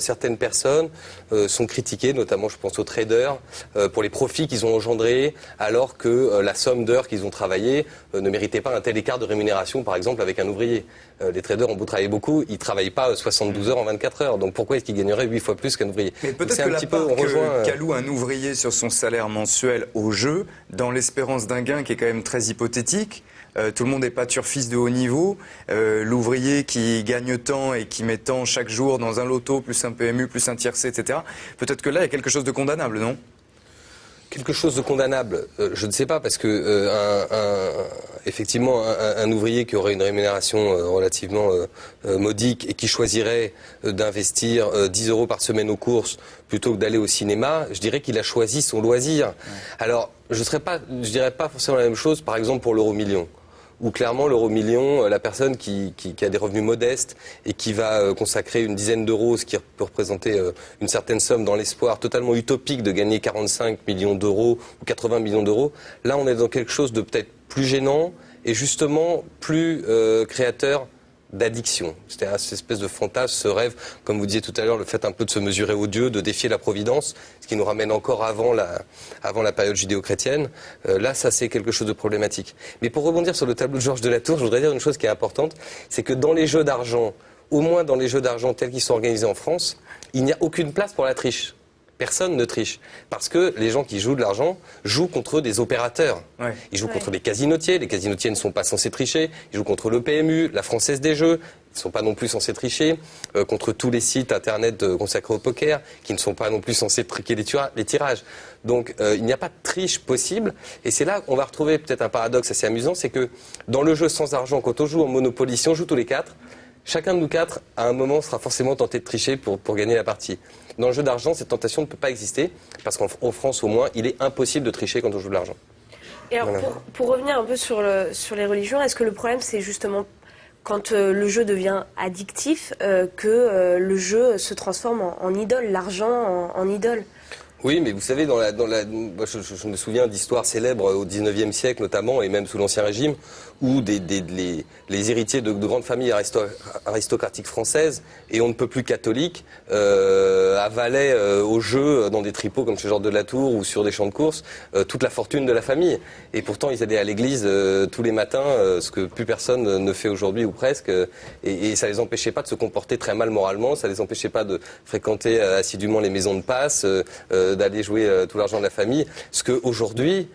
Certaines personnes sont critiquées, notamment je pense aux traders, pour les profits qu'ils ont engendrés, alors que la somme d'heures qu'ils ont travaillé ne méritait pas un tel écart de rémunération, par exemple, avec un ouvrier. Les traders ont beau travailler beaucoup, ils ne travaillent pas 72 heures en 24 heures. Donc pourquoi est-ce qu'ils gagneraient 8 fois plus qu'un ouvrier? Mais peut-être que la part qu'alloue un ouvrier sur son salaire mensuel au jeu, dans l'espérance d'un gain qui est quand même très hypothétique, tout le monde n'est pas turfiste de haut niveau. L'ouvrier qui gagne tant et qui met tant chaque jour dans un loto, plus un PMU, plus un tiercé, etc. Peut-être que là, il y a quelque chose de condamnable, non? Quelque chose de condamnable, je ne sais pas, parce que effectivement, un ouvrier qui aurait une rémunération relativement modique et qui choisirait d'investir 10 € par semaine aux courses plutôt que d'aller au cinéma, je dirais qu'il a choisi son loisir. Ouais. Alors, je dirais pas forcément la même chose, par exemple, pour l'euro-million. Où clairement l'euro-million, la personne qui a des revenus modestes et qui va consacrer une dizaine d'euros, ce qui peut représenter une certaine somme dans l'espoir totalement utopique de gagner 45 millions d'euros ou 80 millions d'euros, là on est dans quelque chose de peut-être plus gênant et justement plus créateur d'addiction. C'est-à-dire cette espèce de fantasme, ce rêve, comme vous disiez tout à l'heure, le fait un peu de se mesurer au Dieu, de défier la providence, ce qui nous ramène encore avant la période judéo-chrétienne. Là, ça c'est quelque chose de problématique. Mais pour rebondir sur le tableau de Georges Delatour, je voudrais dire une chose qui est importante, c'est que dans les jeux d'argent, au moins dans les jeux d'argent tels qu'ils sont organisés en France, il n'y a aucune place pour la triche. Personne ne triche. Parce que les gens qui jouent de l'argent jouent contre des opérateurs. Ouais. Ils jouent contre des casinotiers. Les casinotiers ne sont pas censés tricher. Ils jouent contre le PMU, la Française des Jeux. Ils ne sont pas non plus censés tricher. Contre tous les sites internet consacrés au poker, qui ne sont pas non plus censés triquer les tirages. Donc il n'y a pas de triche possible. Et c'est là qu'on va retrouver peut-être un paradoxe assez amusant. C'est que dans le jeu sans argent, quand on joue en Monopoly, si on joue tous les quatre, chacun de nous quatre, à un moment, sera forcément tenté de tricher pour gagner la partie. Dans le jeu d'argent, cette tentation ne peut pas exister, parce qu'en France, au moins, il est impossible de tricher quand on joue de l'argent. Et alors, voilà. Pour revenir un peu sur les religions, est-ce que le problème, c'est justement quand le jeu devient addictif, que le jeu se transforme en idole, l'argent en idole? Oui, mais vous savez, moi, je me souviens d'histoires célèbres au XIXe siècle notamment, et même sous l'Ancien Régime, où les héritiers de grandes familles aristocratiques françaises, et on ne peut plus catholiques, avalaient au jeu, dans des tripots comme chez Georges Delatour ou sur des champs de course, toute la fortune de la famille. Et pourtant, ils allaient à l'église tous les matins, ce que plus personne ne fait aujourd'hui ou presque, et ça les empêchait pas de se comporter très mal moralement, ça les empêchait pas de fréquenter assidûment les maisons de passe, d'aller jouer tout l'argent de la famille, ce qu'aujourd'hui,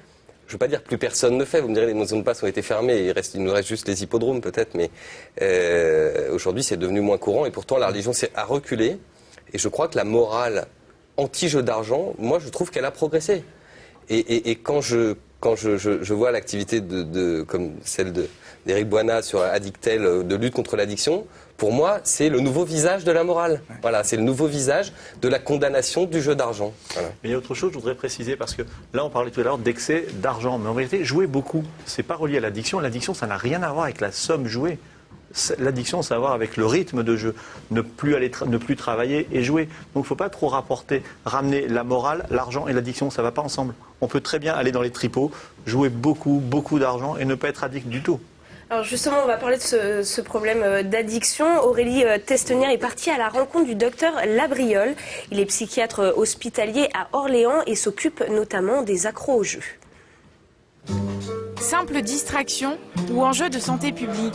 je ne veux pas dire que plus personne ne fait, vous me direz les maisons de passe ont été fermées, il nous reste juste les hippodromes peut-être, mais aujourd'hui c'est devenu moins courant et pourtant la religion a reculé et je crois que la morale anti-jeu d'argent, moi je trouve qu'elle a progressé. Et quand je vois l'activité comme celle d'Éric Boina sur Addictel, de lutte contre l'addiction, pour moi, c'est le nouveau visage de la morale. Ouais. Voilà, c'est le nouveau visage de la condamnation du jeu d'argent. Voilà. Mais il y a autre chose, je voudrais préciser, parce que là, on parlait tout à l'heure d'excès d'argent. Mais en réalité, jouer beaucoup, c'est pas relié à l'addiction. L'addiction, ça n'a rien à voir avec la somme jouée. L'addiction, ça a à voir avec le rythme de jeu. Ne plus travailler et jouer. Donc, il ne faut pas trop ramener la morale, l'argent et l'addiction. Ça ne va pas ensemble. On peut très bien aller dans les tripots, jouer beaucoup d'argent et ne pas être addict du tout. Alors justement, on va parler de ce problème d'addiction. Aurélie Testenière est partie à la rencontre du docteur Labriole. Il est psychiatre hospitalier à Orléans et s'occupe notamment des accros au jeu. Simple distraction ou enjeu de santé publique.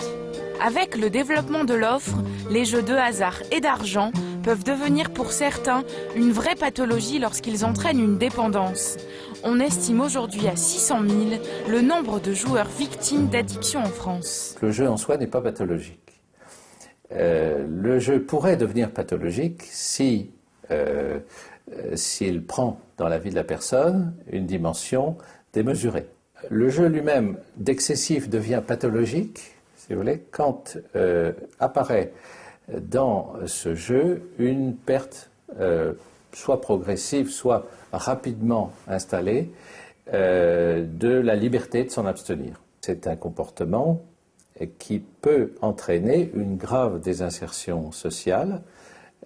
Avec le développement de l'offre, les jeux de hasard et d'argent peuvent devenir pour certains une vraie pathologie lorsqu'ils entraînent une dépendance. On estime aujourd'hui à 600 000 le nombre de joueurs victimes d'addiction en France. Le jeu en soi n'est pas pathologique. Le jeu pourrait devenir pathologique s'il prend dans la vie de la personne une dimension démesurée. Le jeu lui-même d'excessif devient pathologique, si vous voulez, quand apparaît dans ce jeu une perte soit progressive, soit rapidement installée de la liberté de s'en abstenir. C'est un comportement qui peut entraîner une grave désinsertion sociale,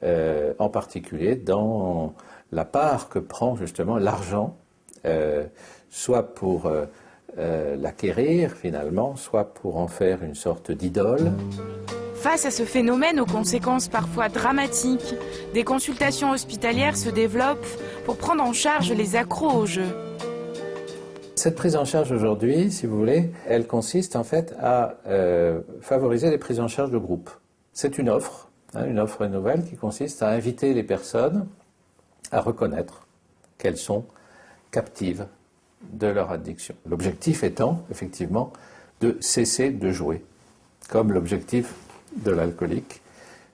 en particulier dans la part que prend justement l'argent, soit pour l'acquérir finalement, soit pour en faire une sorte d'idole. Face à ce phénomène aux conséquences parfois dramatiques, des consultations hospitalières se développent pour prendre en charge les accros au jeu. Cette prise en charge aujourd'hui, si vous voulez, elle consiste en fait à favoriser les prises en charge de groupe. C'est une offre nouvelle qui consiste à inviter les personnes à reconnaître qu'elles sont captives de leur addiction. L'objectif étant, effectivement, de cesser de jouer, comme l'objectif de l'alcoolique,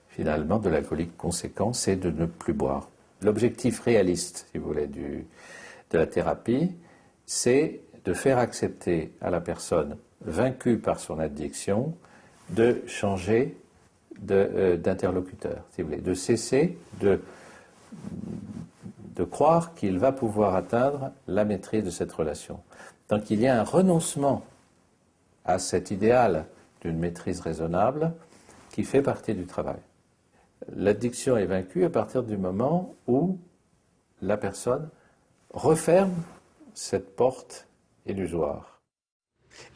finalement, de l'alcoolique conséquent, c'est de ne plus boire. L'objectif réaliste, si vous voulez, de la thérapie, c'est de faire accepter à la personne vaincue par son addiction de changer d'interlocuteur, si vous voulez, de cesser de croire qu'il va pouvoir atteindre la maîtrise de cette relation. Donc il y a un renoncement à cet idéal d'une maîtrise raisonnable qui fait partie du travail. L'addiction est vaincue à partir du moment où la personne referme cette porte illusoire.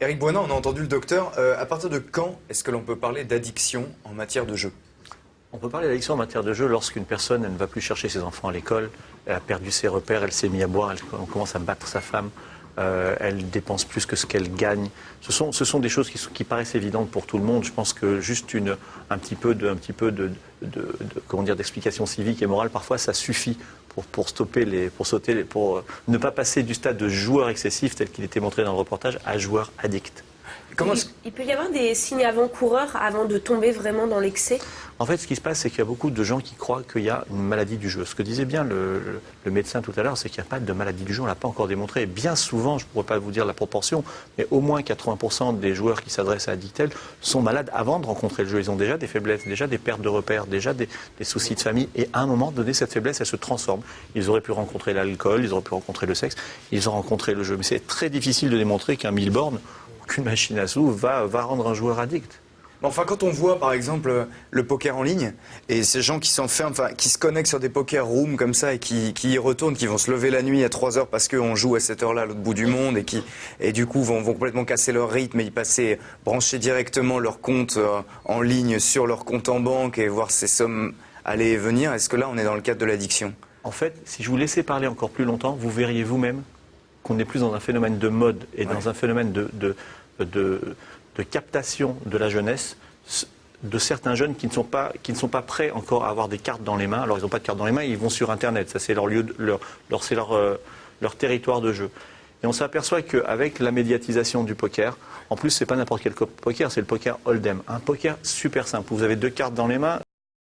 Éric Boisnard, on a entendu le docteur. À partir de quand est-ce que l'on peut parler d'addiction en matière de jeu ? On peut parler d'addiction en matière de jeu lorsqu'une personne elle ne va plus chercher ses enfants à l'école, elle a perdu ses repères, elle s'est mise à boire, on commence à battre sa femme, elle dépense plus que ce qu'elle gagne. Ce sont des choses qui paraissent évidentes pour tout le monde. Je pense que juste un petit peu d'explication civique et morale, parfois ça suffit pour ne pas passer du stade de joueur excessif tel qu'il était montré dans le reportage à joueur addict. Il peut y avoir des signes avant-coureurs avant de tomber vraiment dans l'excès ? En fait, ce qui se passe, c'est qu'il y a beaucoup de gens qui croient qu'il y a une maladie du jeu. Ce que disait bien le médecin tout à l'heure, c'est qu'il n'y a pas de maladie du jeu, on ne l'a pas encore démontré. Et bien souvent, je ne pourrais pas vous dire la proportion, mais au moins 80% des joueurs qui s'adressent à Addictel sont malades avant de rencontrer le jeu. Ils ont déjà des faiblesses, déjà des pertes de repères, déjà des soucis de famille. Et à un moment donné, cette faiblesse, elle se transforme. Ils auraient pu rencontrer l'alcool, ils auraient pu rencontrer le sexe, ils ont rencontré le jeu. Mais c'est très difficile de démontrer qu'un Milborn, qu'une machine à sous va rendre un joueur addict. Enfin, quand on voit par exemple le poker en ligne et ces gens qui s'enferment, qui se connectent sur des poker rooms comme ça et qui y retournent, qui vont se lever la nuit à 3 heures parce qu'on joue à cette heure-là à l'autre bout du monde et du coup vont complètement casser leur rythme et brancher directement leur compte en ligne sur leur compte en banque et voir ces sommes aller et venir, est-ce que là on est dans le cadre de l'addiction ? En fait, si je vous laissais parler encore plus longtemps, vous verriez vous-même qu'on est plus dans un phénomène de mode et dans un phénomène de captation de la jeunesse, de certains jeunes qui ne sont pas prêts encore à avoir des cartes dans les mains. Alors ils n'ont pas de cartes dans les mains, ils vont sur Internet, ça c'est leur territoire de jeu. Et on s'aperçoit qu'avec la médiatisation du poker, en plus c'est pas n'importe quel poker, c'est le poker Hold'em, un poker super simple. Vous avez 2 cartes dans les mains,